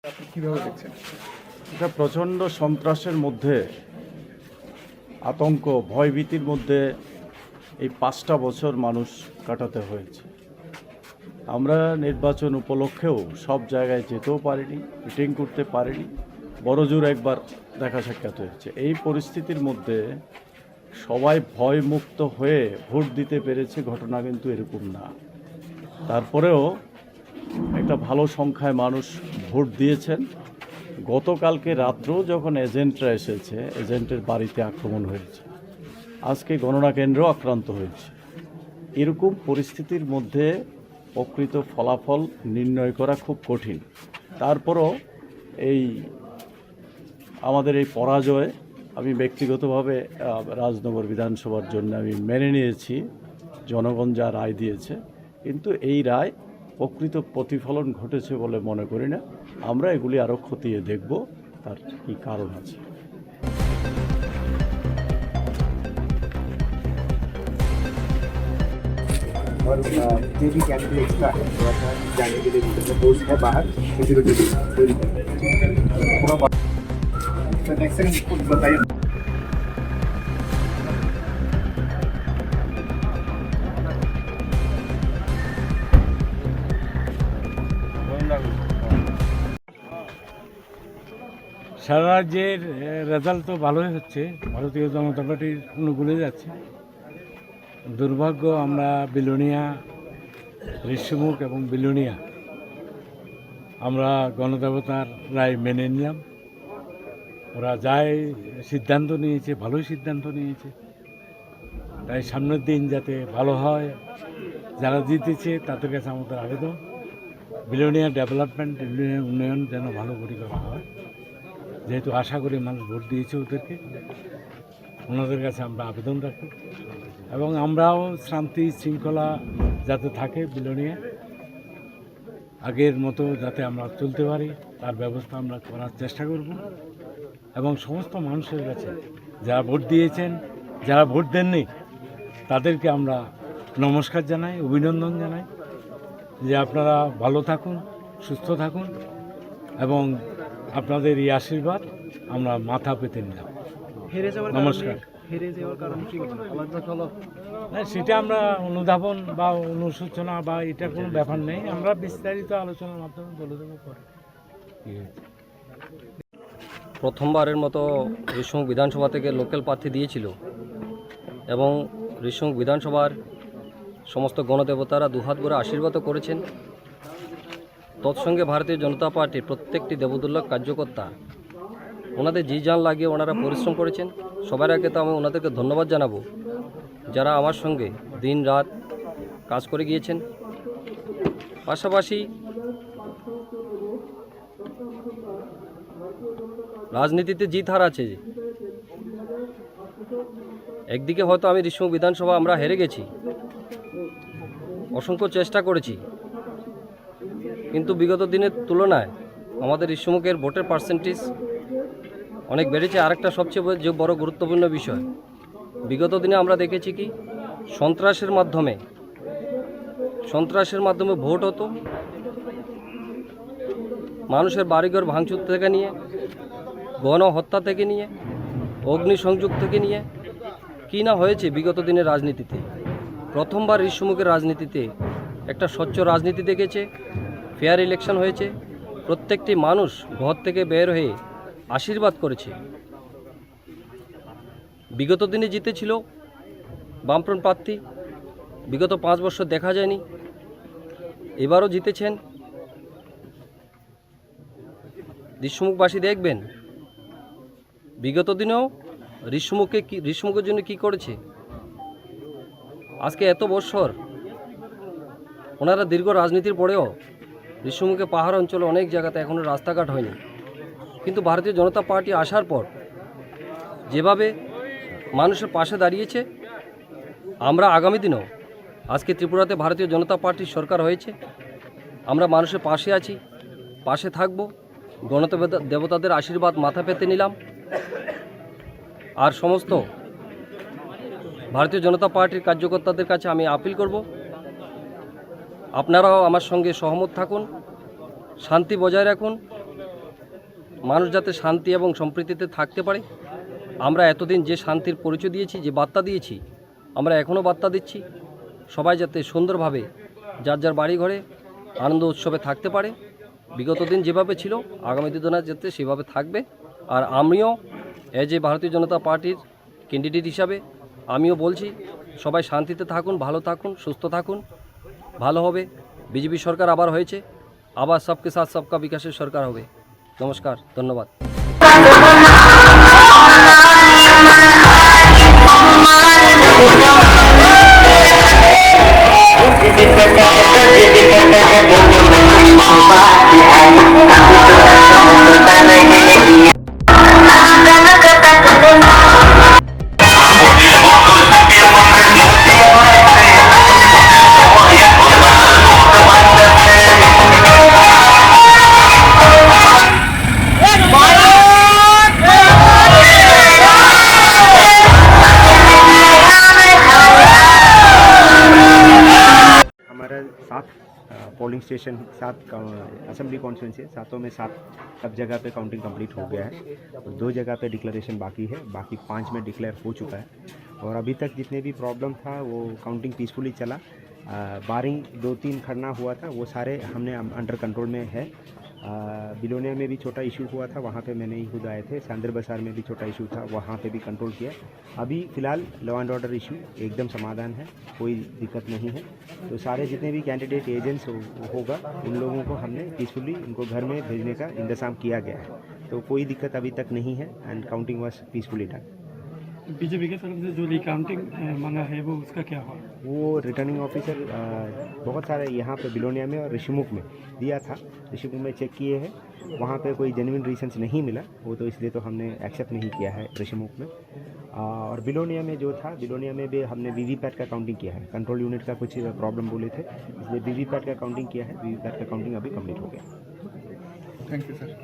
আপনি কিভাবে দেখছেন? এটা প্রচণ্ড সন্ত্রাসের মধ্যে, আতঙ্ক ভয়ভীতির মধ্যে এই 5টা বছর মানুষ কাটাতে হয়েছে। আমরা নির্বাচন উপলক্ষেও সব জায়গায় যেতেও পারিনি, মিটিং করতে পারিনি, বড়জোর একবার দেখা সাক্ষাৎ হয়েছে। এই পরিস্থিতির মধ্যে সবাই ভয়মুক্ত হয়ে ভোট দিতে পেরেছে, ঘটনা কিন্তু এরকম না। তারপরেও একটা ভালো সংখ্যায় মানুষ ভোট দিয়েছেন। গতকালকে রাত্রেও যখন এজেন্টরা এসেছে, এজেন্টের বাড়িতে আক্রমণ হয়েছে, আজকে গণনা কেন্দ্র আক্রান্ত হয়েছে। এরকম পরিস্থিতির মধ্যে প্রকৃত ফলাফল নির্ণয় করা খুব কঠিন। তারপরও আমাদের এই পরাজয় আমি ব্যক্তিগতভাবে রাজনগর বিধানসভার জন্য আমি মেনে নিয়েছি, জনগণ যা রায় দিয়েছে। কিন্তু এই রায় প্রকৃত প্রতিফলন ঘটেছে বলে মনে করি না। আমরা এগুলি আরও খতিয়ে দেখব তার কী কারণ আছে। और जितने भी कैंडिडेट्स का है थोड़ा सा जाने के लिए पोस्ट है बाहर, किसी को नेक्स्ट सेकंड कुछ बताइए। সারা রাজ্যের রেজাল্ট তো ভালোই হচ্ছে, ভারতীয় জনতা পার্টির অনুকূলে যাচ্ছে। দুর্ভাগ্য আমরা বিলোনিয়া, ঋষিমুখ এবং বিলোনিয়া আমরা গণদেবতার রায় মেনে নিলাম। ওরা যাই সিদ্ধান্ত নিয়েছে, ভালোই সিদ্ধান্ত নিয়েছে। তাই সামনের দিন যাতে ভালো হয়, যারা জিতেছে তাদের কাছে আমাদের আবেদন বিলোনিয়া ডেভেলপমেন্ট, বিলোনিয়া উন্নয়ন যেন ভালো করে করা হয়। যেহেতু আশা করি মানুষ ভোট দিয়েছে ওদেরকে, ওনাদের কাছে আমরা আবেদন রাখি এবং আমরাও শান্তি শৃঙ্খলা যাতে থাকে বিলোনিয়া, আগের মতো যাতে আমরা চলতে পারি তার ব্যবস্থা আমরা করার চেষ্টা করব। এবং সমস্ত মানুষের কাছে যারা ভোট দিয়েছেন, যারা ভোট দেননি, তাদেরকে আমরা নমস্কার জানাই, অভিনন্দন জানাই যে আপনারা ভালো থাকুন, সুস্থ থাকুন এবং আপনাদের এই আশীর্বাদ আমরা মাথা পেতে নিলাম। নমস্কার। না, সেটা আমরা অনুধাবন বা অনুশোচনা বা এটা কোনো ব্যাপার নেই, আমরা বিস্তারিত আলোচনার মাধ্যমে বলে দেবো পরে কী হয়েছে। প্রথমবারের মতো ঋষিমুখ বিধানসভা থেকে লোকাল প্রার্থী দিয়েছিল এবং ঋষিমুখ বিধানসভার সমস্ত গণদেবতারা দুহাত ভরে আশীর্বাদও করেছেন। তৎসঙ্গে ভারতীয় জনতা পার্টির প্রত্যেকটি দেবদুল্লভ কার্যকর্তা ওনাদের জি জান লাগিয়ে ওনারা পরিশ্রম করেছেন। সবার আগে তো আমি ওনাদেরকে ধন্যবাদ জানাবো যারা আমার সঙ্গে দিন রাত কাজ করে গিয়েছেন। পাশাপাশি রাজনীতিতে জিত হার আছে। একদিকে হয়তো আমি ঋষিমুখ বিধানসভা আমরা হেরে গেছি, অসংখ্য চেষ্টা করেছি, কিন্তু বিগত দিনের তুলনায় আমাদের ঋষিমুখের ভোটের পার্সেন্টেজ অনেক বেড়েছে। আরেকটা সবচেয়ে যে বড় গুরুত্বপূর্ণ বিষয়, বিগত দিনে আমরা দেখেছি কি সন্ত্রাসের মাধ্যমে ভোট হতো, মানুষের বাড়িঘর ভাঙচুর থেকে নিয়ে, গণহত্যা থেকে নিয়ে, অগ্নিসংযোগ থেকে নিয়ে কী না হয়েছে বিগত দিনের রাজনীতিতে। প্রথমবার ঋষিমুখের রাজনীতিতে একটা স্বচ্ছ রাজনীতি দেখেছে, ফেয়ার ইলেকশন হয়েছে, প্রত্যেকটি মানুষ ঘর থেকে বের হয়ে আশীর্বাদ করেছে। বিগত দিনে জিতেছিল বামফ্রন্ট প্রার্থী, বিগত 5 বছর দেখা যায়নি, এবারও জিতেছেন। ঋষিমুখবাসী দেখবেন বিগত দিনেও ঋষিমুখের জন্য কী করেছে। আজকে এত বছর ওনারা দীর্ঘ রাজনীতির পরেও ঋষিমুখে পাহাড় অঞ্চলে অনেক জায়গাতে এখনও রাস্তাঘাট হয়নি, কিন্তু ভারতীয় জনতা পার্টি আসার পর যেভাবে মানুষের পাশে দাঁড়িয়েছে, আমরা আগামী দিনেও, আজকে ত্রিপুরাতে ভারতীয় জনতা পার্টির সরকার হয়েছে, আমরা মানুষের পাশে আছি, পাশে থাকব। গণদেবতাদের আশীর্বাদ মাথা পেতে নিলাম। আর সমস্ত ভারতীয় জনতা পার্টির কার্যকর্তাদের কাছে আমি আপিল করব, আপনারাও আমার সঙ্গে সহমত থাকুন, শান্তি বজায় রাখুন মানুষ যাতে শান্তি এবং সম্প্রীতিতে থাকতে পারে। আমরা এতদিন যে শান্তির পরিচয় দিয়েছি, যে বার্তা দিয়েছি, আমরা এখনও বার্তা দিচ্ছি। সবাই যাতে সুন্দরভাবে যার যার বাড়ি ঘরে আনন্দ উৎসবে থাকতে পারে। বিগত দিন যেভাবে ছিল আগামী দিনে যাতে সেভাবে থাকবে। আর আমিও এজ এ ভারতীয় জনতা পার্টির ক্যান্ডিডেট হিসাবে আমিও বলছি, সবাই শান্তিতে থাকুন, ভালো থাকুন, সুস্থ থাকুন, ভালো হবে। বিজেপি সরকার আবার হয়েছে, আবার সবকে সাথ সবকা বিকাশের সরকার হবে। নমস্কার, ধন্যবাদ। हमारा 7 पोलिंग स्टेशन 7 असेंबली कॉन्स्टिट्यूंसी है, सातों में 7 सब जगह पे काउंटिंग कंप्लीट हो गया है। और 2 जगह पे डिक्लेरेशन बाकी है, बाकी 5 में डिक्लेयर हो चुका है। और अभी तक जितने भी प्रॉब्लम था वो काउंटिंग पीसफुली चला। बारिंग 2-3 खड़ना हुआ था, वो सारे हमने अंडर कंट्रोल में है। बिलोनिया में भी छोटा इशू हुआ था, वहाँ पे मैंने ही खुद आए थे। सांदर बाजार में भी छोटा इशू था, वहाँ पे भी कंट्रोल किया। अभी फ़िलहाल लॉ एंड ऑर्डर इशू एकदम समाधान है, कोई दिक्कत नहीं है। तो सारे जितने भी कैंडिडेट एजेंट्स होगा उन लोगों को हमने पीसफुली उनको घर में भेजने का इंतज़ाम किया गया है। तो कोई दिक्कत अभी तक नहीं है and counting was peacefully done. BJP की तरफ से जो रिकाउंटिंग मांगा है वो उसका क्या हुआ? वो रिटर्निंग ऑफिसर बहुत सारे यहाँ पे बिलोनिया में और ऋषिमुख में दिया था, ऋषिमुख में चेक किए हैं, वहाँ पे कोई जेन्युइन रीजंस नहीं मिला, वो तो इसलिए तो हमने एक्सेप्ट नहीं किया है ऋषिमुख में। और बिलोनिया में जो था, बिलोनिया में भी हमने वीवीपैट का काउंटिंग किया है। कंट्रोल यूनिट का कुछ प्रॉब्लम बोले थे, इसलिए वीवीपैट का काउंटिंग किया है। वीवीपैट का काउंटिंग अभी कंप्लीट हो गया। Thank you sir.